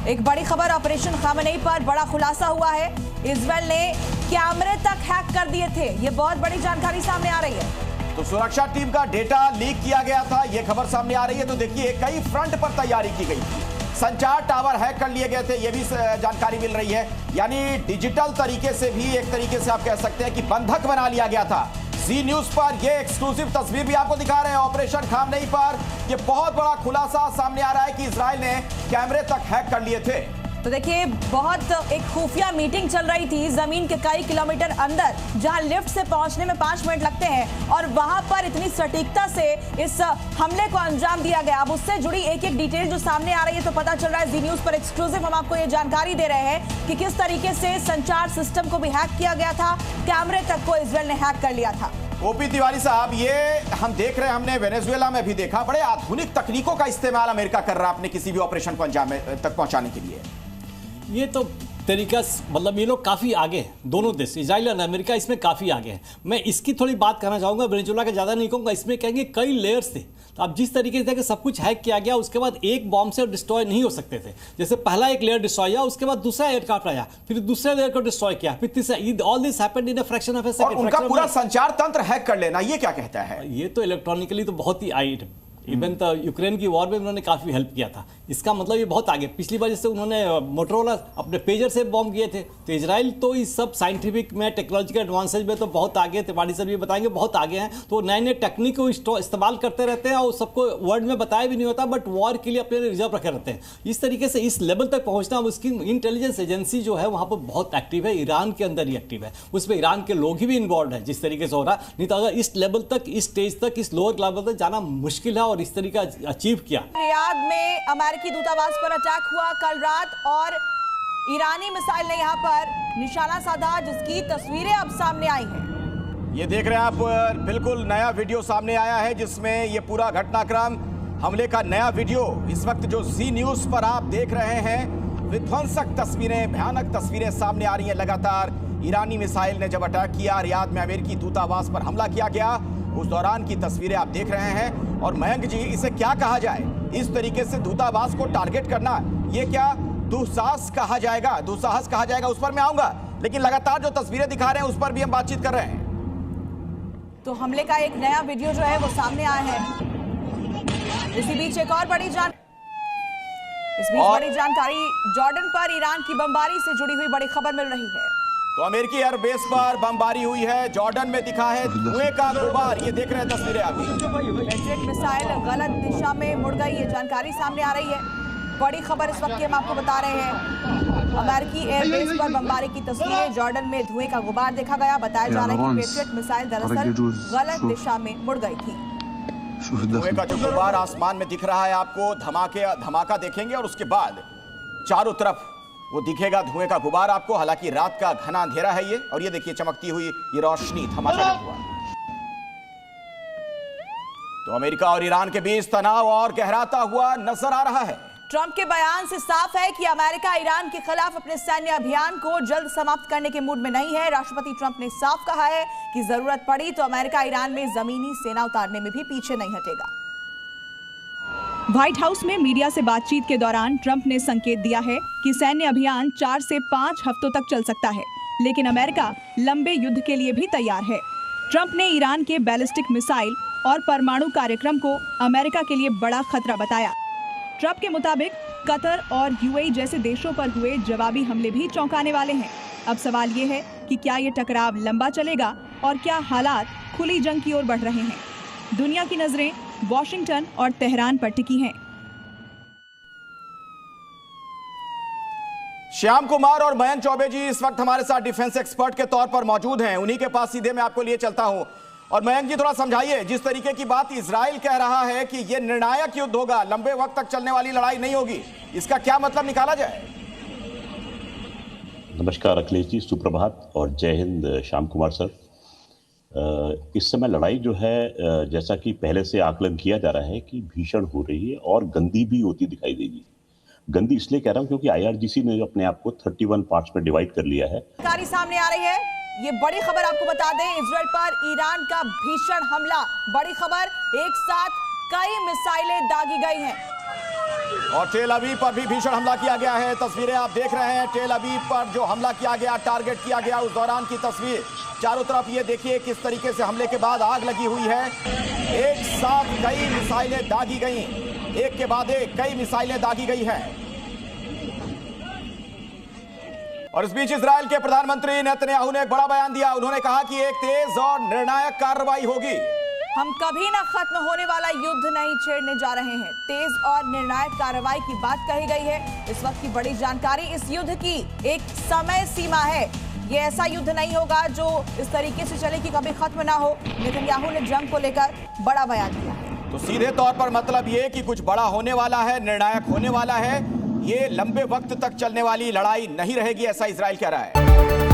एक बड़ी खबर, ऑपरेशन खामनेई पर बड़ा खुलासा हुआ है। इजराइल ने कैमरे तक हैक कर दिए थे। ये बहुत बड़ी जानकारी सामने आ रही है। तो सुरक्षा टीम का डेटा लीक किया गया था, ये खबर सामने आ रही है। तो देखिए, कई फ्रंट पर तैयारी की गई थी। संचार टावर हैक कर लिए गए थे, ये भी जानकारी मिल रही है। यानी डिजिटल तरीके से भी एक तरीके से आप कह सकते हैं कि बंधक बना लिया गया था। जी न्यूज पर ये एक्सक्लूसिव तस्वीर भी आपको दिखा रहे हैं। ऑपरेशन खामनेई पर ये बहुत बड़ा खुलासा सामने आ रहा है कि इजराइल ने कैमरे तक हैक कर लिए थे। तो देखिए, बहुत एक खुफिया मीटिंग चल रही थी जमीन के कई किलोमीटर अंदर, जहां लिफ्ट से पहुंचने में 5 मिनट लगते हैं, और वहां पर इतनी सटीकता से इस हमले को अंजाम दिया गया। अब उससे जुड़ी एक एक डिटेल जो सामने आ रही है, तो पता चल रहा है। जी न्यूज पर एक्सक्लूसिव हम आपको ये जानकारी दे रहे हैं कि किस तरीके से संचार सिस्टम को भी हैक किया गया था, कैमरे तक को इजराइल ने हैक कर लिया था। ओपी तिवारी साहब, ये हम देख रहे हैं, हमने वेनेजुएला में भी देखा, बड़े आधुनिक तकनीकों का इस्तेमाल अमेरिका कर रहा है अपने किसी भी ऑपरेशन को अंजाम तक पहुंचाने के लिए। ये तो तरीका, मतलब ये लोग काफ़ी आगे हैं, दोनों देश इजराइल और अमेरिका इसमें काफ़ी आगे हैं। मैं इसकी थोड़ी बात करना चाहूँगा, वेनेजुएला का ज़्यादा नहीं कहूँगा। इसमें कहेंगे कई लेयर्स थे। तो अब जिस तरीके से सब कुछ हैक किया गया, उसके बाद एक बॉम्ब से डिस्ट्रॉय नहीं हो सकते थे। जैसे पहला एक लेयर डिस्ट्रॉय किया, उसके बाद दूसरा एयरक्राफ्ट आया, फिर दूसरे लेयर को डिस्ट्रॉय किया, फिर तीसरा। All this happened in a fraction of a second. और उनका पूरा संचार तंत्र हैक कर लेना, ये क्या कहता है? ये तो इलेक्ट्रॉनिकली तो बहुत ही इवन तो यूक्रेन की वॉर में उन्होंने काफ़ी हेल्प किया था। इसका मतलब ये बहुत आगे। पिछली बार जैसे उन्होंने मोटरोला अपने पेजर से बॉम्ब किए थे, तो इजराइल तो इस सब साइंटिफिक में, टेक्नोलॉजिकल एडवांसेज में तो बहुत आगे। तिवारी सर भी बताएंगे, बहुत आगे हैं। तो नए नए टेक्निक को इस्तेमाल करते रहते हैं, और सबको वर्ड में बताया भी नहीं होता, बट वॉर के लिए अपने रिजर्व रखे रहते हैं। इस तरीके से इस लेवल तक पहुँचना, उसकी इंटेलिजेंस एजेंसी जो है वहाँ पर बहुत एक्टिव है। ईरान के अंदर ही एक्टिव है, उसमें ईरान के लोग भी इन्वॉल्व है जिस तरीके से हो रहा। नहीं तो अगर इस लेवल तक, इस स्टेज तक, इस लोअर लेवल तक जाना मुश्किल है, और इस तरीका अचीव किया। रियाद में अमेरिकी दूतावास पर अटैक हुआ कल रात, और ईरानी मिसाइल ने यहां पर निशाना साधा, जिसकी तस्वीरें अब सामने आई हैं। ये देख रहे हैं आप, बिल्कुल नया वीडियो सामने आया है, जिसमें ये पूरा घटनाक्रम, हमले का नया वीडियो इस वक्त जो जी न्यूज पर आप देख रहे हैं। विध्वंसक तस्वीरें, भयानक तस्वीरें सामने आ रही हैं लगातार। ईरानी मिसाइल ने जब अटैक किया, रियाद में अमेरिकी दूतावास पर हमला किया गया, उस दौरान की तस्वीरें आप देख रहे हैं। और मयंक जी, इसे क्या कहा जाए? इस तरीके से दूतावास को टारगेट करना, ये क्या दुस्साहस कहा जाएगा? दुस्साहस कहा जाएगा, उस पर मैं आऊंगा। लेकिन लगातार जो तस्वीरें दिखा रहे हैं, उस पर भी हम बातचीत कर रहे हैं। तो हमले का एक नया वीडियो जो है वो सामने आया है। इसी बीच एक और बड़ी बड़ी जानकारी, जॉर्डन पर ईरान की बमबारी से जुड़ी हुई बड़ी खबर मिल रही है। तो अमेरिकी एयरबेस पर बमबारी हुई है, जॉर्डन में दिखा है धुएं का गुबार। ये देख रहे हैं तस्वीरें अभी। पेट्रियट मिसाइल गलत दिशा में मुड़ गई, ये जानकारी सामने आ रही है। बड़ी खबर इस वक्त की हम आपको बता रहे हैं। अमेरिकी एयरबेस पर बमबारी की तस्वीरें, जॉर्डन में धुएं का गुबार देखा गया। बताया जा रहा है कि पेट्रियट मिसाइल दरअसल गलत दिशा में मुड़ गई थी। धुएं का जो गुबार आसमान में दिख रहा है आपको, धमाका देखेंगे, और उसके बाद चारों तरफ वो दिखेगा धुएं का गुबार आपको। हालांकि रात का घना अंधेरा है ये, और ये देखिए चमकती हुई ये रोशनी, धमाका हुआ। तो अमेरिका और ईरान के बीच तनाव और गहराता हुआ नजर आ रहा है। ट्रंप के बयान से साफ है कि अमेरिका ईरान के खिलाफ अपने सैन्य अभियान को जल्द समाप्त करने के मूड में नहीं है। राष्ट्रपति ट्रंप ने साफ कहा है कि जरूरत पड़ी तो अमेरिका ईरान में जमीनी सेना उतारने में भी पीछे नहीं हटेगा। व्हाइट हाउस में मीडिया से बातचीत के दौरान ट्रंप ने संकेत दिया है कि सैन्य अभियान 4 से 5 हफ्तों तक चल सकता है, लेकिन अमेरिका लंबे युद्ध के लिए भी तैयार है। ट्रंप ने ईरान के बैलिस्टिक मिसाइल और परमाणु कार्यक्रम को अमेरिका के लिए बड़ा खतरा बताया। ट्रंप के मुताबिक कतर और यूएई जैसे देशों पर हुए जवाबी हमले भी चौंकाने वाले हैं। अब सवाल ये है कि क्या ये टकराव लंबा चलेगा, और क्या हालात खुली जंग की ओर बढ़ रहे हैं। दुनिया की नजरें वॉशिंगटन और तेहरान पर टिकी हैं। श्याम कुमार और मयंक चौबे जी इस वक्त हमारे साथ डिफेंस एक्सपर्ट के तौर पर मौजूद हैं। उन्हीं के पास सीधे मैं आपको लिए चलता हूं। और मयंक जी, थोड़ा समझाइए, जिस तरीके की बात इजराइल कह रहा है कि यह निर्णायक युद्ध होगा, लंबे वक्त तक चलने वाली लड़ाई नहीं होगी, इसका क्या मतलब निकाला जाए? नमस्कार अखिलेश जी, सुप्रभात और जय हिंद श्याम कुमार सर। इस समय लड़ाई जो है, जैसा कि पहले से आकलन किया जा रहा है कि भीषण हो रही है और गंदी भी होती दिखाई देगी। गंदी इसलिए कह रहा हूं क्योंकि आईआरजीसी ने अपने आप को 31 पार्ट्स में डिवाइड कर लिया है। जानकारी सामने आ रही है, ये बड़ी खबर आपको बता दें, इजराइल पर ईरान का भीषण हमला। बड़ी खबर, एक साथ कई मिसाइलें दागी गई हैं। और टेल अवीव पर भी भीषण हमला किया गया है। तस्वीरें आप देख रहे हैं, टेल अवीव पर जो हमला किया गया, टारगेट किया गया, उस दौरान की तस्वीर। चारों तरफ ये देखिए किस तरीके से हमले के बाद आग लगी हुई है। एक साथ कई मिसाइलें दागी गई, एक के बाद एक कई मिसाइलें दागी गई हैं। और इस बीच इजराइल के प्रधानमंत्री नेतन्याहू ने एक बड़ा बयान दिया। उन्होंने कहा कि एक तेज और निर्णायक कार्रवाई होगी। हम कभी ना खत्म होने वाला युद्ध नहीं छेड़ने जा रहे हैं। तेज और निर्णायक कार्रवाई की बात कही गई है। इस वक्त की बड़ी जानकारी, इस युद्ध की एक समय सीमा है। ये ऐसा युद्ध नहीं होगा जो इस तरीके से चले कि कभी खत्म ना हो। नेतन्याहू ने जंग को लेकर बड़ा बयान दिया है। तो सीधे तौर पर मतलब ये कि कुछ बड़ा होने वाला है, निर्णायक होने वाला है। ये लंबे वक्त तक चलने वाली लड़ाई नहीं रहेगी, ऐसा इजराइल कह रहा है।